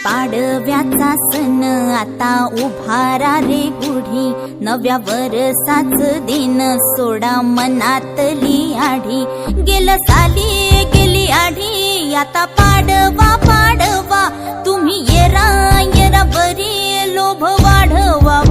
पाडव्याचा सण आता उभारा रे गुढी, नव्या वर्षाच दिन सोडा मनातली आढी। गेलं साली गेली आढी, आता पाडवा पाडवा, तुम्ही येरा येरा बरी लोभ वाढवा।